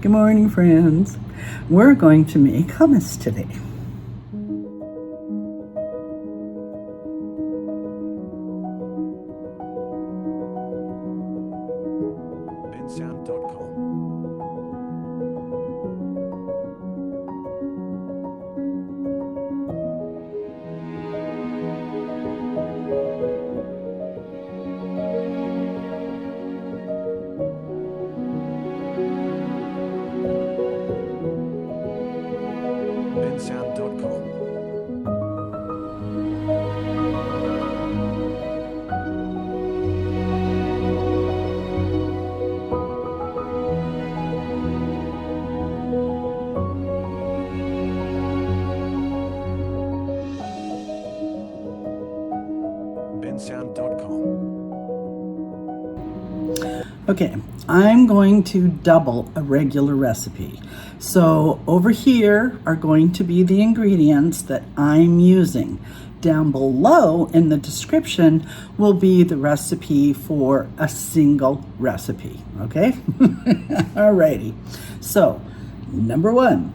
Good morning, friends. We're going to make hummus today. Okay, I'm going to double a regular recipe. So over here are going to be the ingredients that I'm using. Down below in the description will be the recipe for a single recipe, okay? Alrighty, so number one,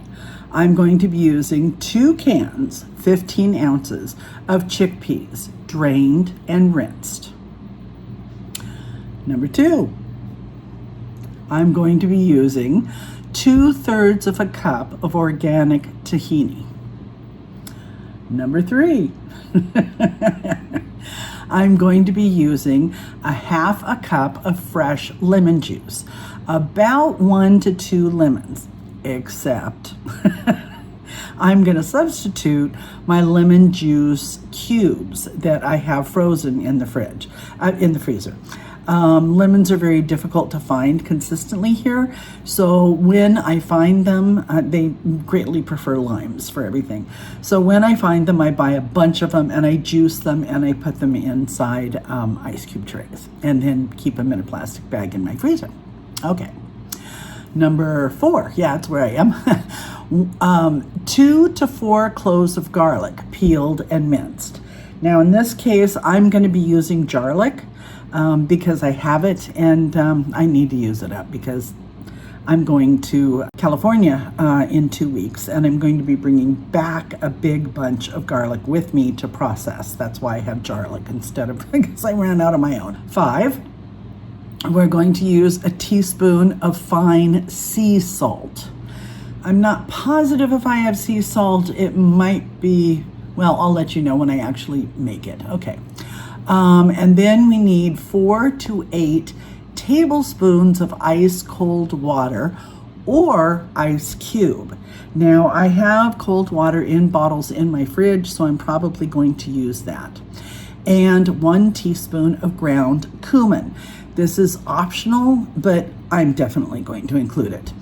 I'm going to be using 2 cans, 15 ounces of chickpeas, drained and rinsed. Number 2, I'm going to be using 2/3 of a cup of organic tahini. Number 3, I'm going to be using 1/2 a cup of fresh lemon juice, about 1 to 2 lemons, except I'm going to substitute my lemon juice cubes that I have frozen in the fridge, in the freezer. Lemons are very difficult to find consistently here, so when I find them, they greatly prefer limes for everything. So when I find them, I buy a bunch of them and I juice them and I put them inside ice cube trays and then keep them in a plastic bag in my freezer. Okay. Number 4, yeah, that's where I am. 2 to 4 cloves of garlic, peeled and minced. Now in this case, I'm going to be using garlic because I have it and I need to use it up because I'm going to California in 2 weeks and I'm going to be bringing back a big bunch of garlic with me to process. That's why I have garlic instead of, because I ran out of my own. 5, we're going to use a teaspoon of fine sea salt. I'm not positive if I have sea salt. It might be, well, I'll let you know when I actually make it. Okay. And then we need 4 to 8 tablespoons of ice cold water or ice cube. Now I have cold water in bottles in my fridge, so I'm probably going to use that. And 1 teaspoon of ground cumin. This is optional, but I'm definitely going to include it.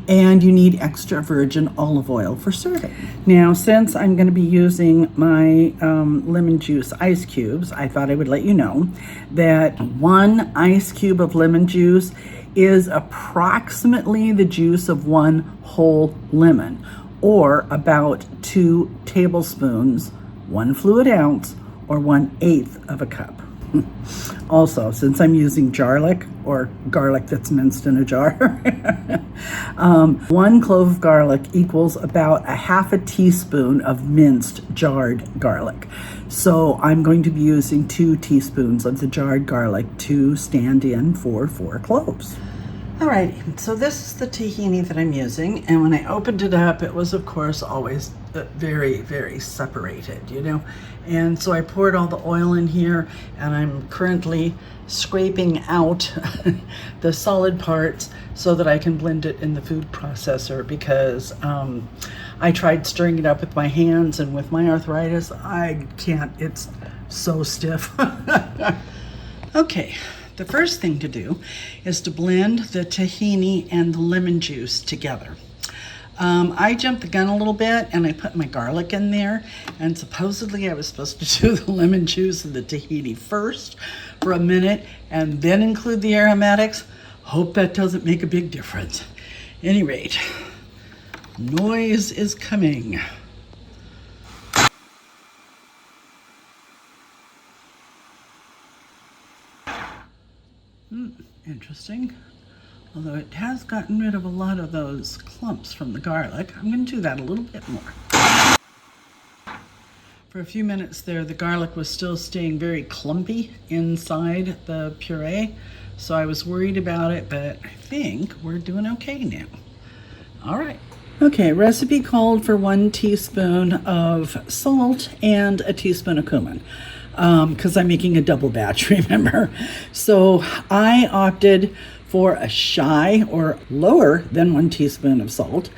And you need extra virgin olive oil for serving. Now, since I'm going to be using my lemon juice ice cubes, I thought I would let you know that 1 ice cube of lemon juice is approximately the juice of 1 whole lemon, or about 2 tablespoons, 1 fluid ounce, or 1/8 of a cup. Also, since I'm using garlic or garlic that's minced in a jar, 1 clove of garlic equals about 1/2 teaspoon of minced jarred garlic. So I'm going to be using 2 teaspoons of the jarred garlic to stand in for 4 cloves. Alrighty, so this is the tahini that I'm using, and when I opened it up, it was of course always very, very separated, you know, and so I poured all the oil in here, and I'm currently scraping out the solid parts so that I can blend it in the food processor, because I tried stirring it up with my hands, and with my arthritis, I can't, it's so stiff. Okay. The first thing to do is to blend the tahini and the lemon juice together. I jumped the gun a little bit and I put my garlic in there, and supposedly I was supposed to do the lemon juice and the tahini first for a minute and then include the aromatics. Hope that doesn't make a big difference. At any rate, noise is coming. Interesting. Although it has gotten rid of a lot of those clumps from the garlic. I'm going to do that a little bit more. For a few minutes there, the garlic was still staying very clumpy inside the puree, so I was worried about it, but I think we're doing okay now. All right. Okay, recipe called for 1 teaspoon of salt and a teaspoon of cumin, because I'm making a double batch, remember? So I opted for a shy or lower than 1 teaspoon of salt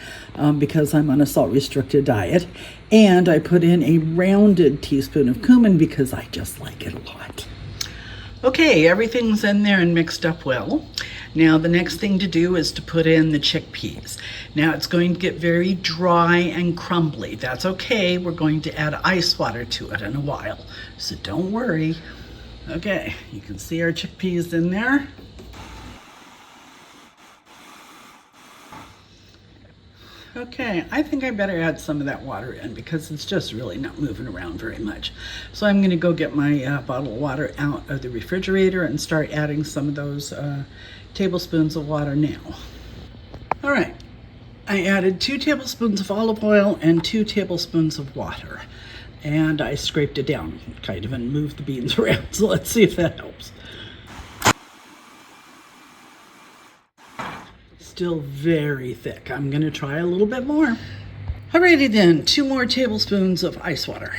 because I'm on a salt restricted diet. And I put in a rounded teaspoon of cumin because I just like it a lot. Okay, everything's in there and mixed up well. Now the next thing to do is to put in the chickpeas. Now it's going to get very dry and crumbly. That's okay, we're going to add ice water to it in a while, so don't worry. Okay, you can see our chickpeas in there. Okay, I think I better add some of that water in because it's just really not moving around very much. So I'm going to go get my bottle of water out of the refrigerator and start adding some of those tablespoons of water now. All right, I added 2 tablespoons of olive oil and 2 tablespoons of water. And I scraped it down kind of and moved the beans around. So let's see if that helps. Still very thick. I'm going to try a little bit more. Alrighty then, 2 more tablespoons of ice water.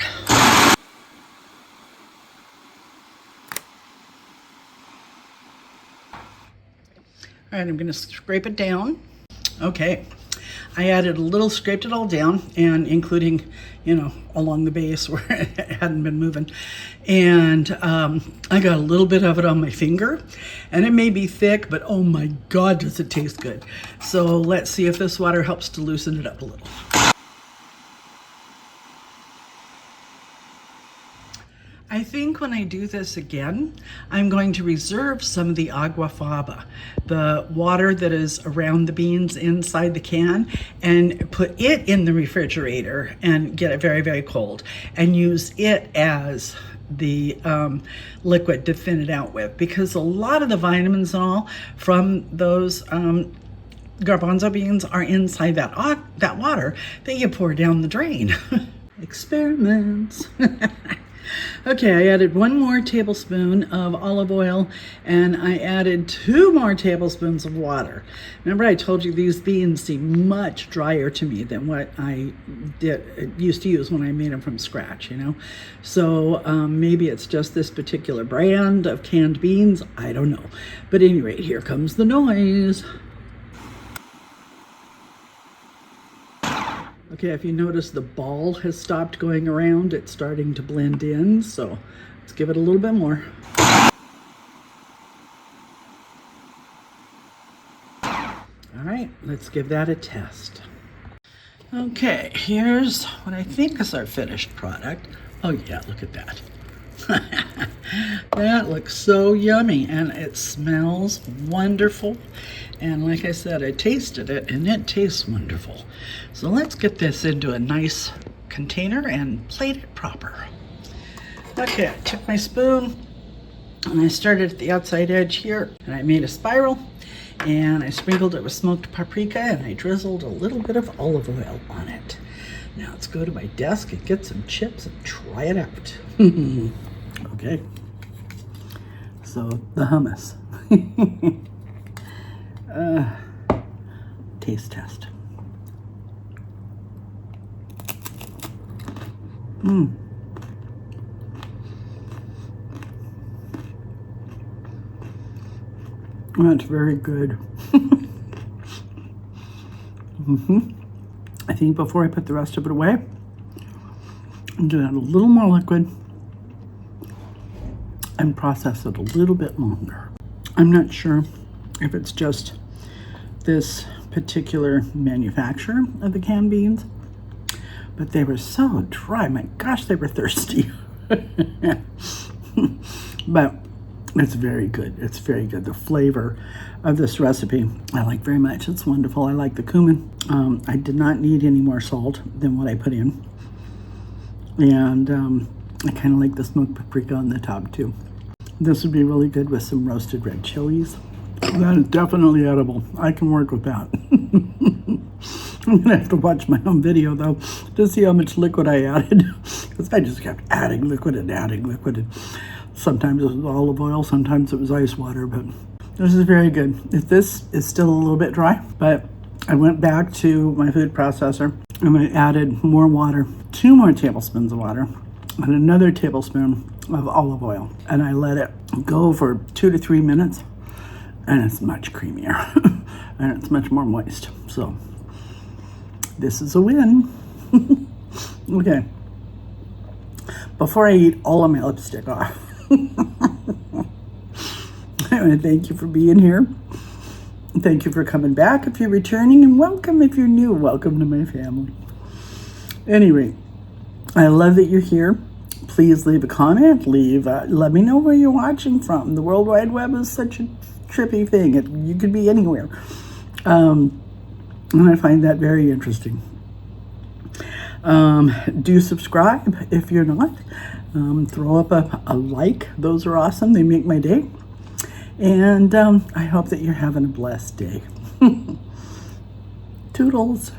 All right, I'm going to scrape it down. Okay, I added a little, scraped it all down, and including, you know, along the base where it hadn't been moving. And I got a little bit of it on my finger, and it may be thick, but oh my God, does it taste good. So let's see if this water helps to loosen it up a little. I think when I do this again, I'm going to reserve some of the agua faba, the water that is around the beans inside the can, and put it in the refrigerator and get it very, very cold and use it as the liquid to thin it out with, because a lot of the vitamins and all from those garbanzo beans are inside that water that you pour down the drain. Experiments. Okay, I added 1 more tablespoon of olive oil, and I added 2 more tablespoons of water. Remember I told you these beans seem much drier to me than what I used to use when I made them from scratch, you know? So maybe it's just this particular brand of canned beans, I don't know. But at any rate, here comes the noise. Okay, if you notice the ball has stopped going around, it's starting to blend in, so let's give it a little bit more. All right, let's give that a test. Okay, here's what I think is our finished product. Oh yeah, look at that. That looks so yummy, and it smells wonderful. And like I said, I tasted it and it tastes wonderful. So let's get this into a nice container and plate it proper. Okay, I took my spoon and I started at the outside edge here, and I made a spiral, and I sprinkled it with smoked paprika, and I drizzled a little bit of olive oil on it. Now let's go to my desk and get some chips and try it out. Okay, so the hummus. Taste test. That's very good. I think before I put the rest of it away, I'm going to add a little more liquid and process it a little bit longer. I'm not sure if it's just this particular manufacturer of the canned beans, but they were so dry. My gosh, they were thirsty. But it's very good. It's very good. The flavor of this recipe I like very much. It's wonderful. I like the cumin. I did not need any more salt than what I put in. And I kind of like the smoked paprika on the top too. This would be really good with some roasted red chilies. That is definitely edible. I can work with that. I'm gonna have to watch my own video though to see how much liquid I added, because I just kept adding liquid and adding liquid. And sometimes it was olive oil, sometimes it was ice water, but this is very good. If this is still a little bit dry, but I went back to my food processor and I added more water, 2 more tablespoons of water, and another tablespoon of olive oil, and I let it go for 2 to 3 minutes, and it's much creamier and it's much more moist. So this is a win. Okay, before I eat all of my lipstick off, I want to thank you for being here. Thank you for coming back if you're returning, and welcome if you're new. Welcome to my family. Anyway, I love that you're here. Please leave a comment. Let me know where you're watching from. The World Wide Web is such a trippy thing. You could be anywhere. And I find that very interesting. Do subscribe if you're not. Throw up a like. Those are awesome. They make my day. And I hope that you're having a blessed day. Toodles.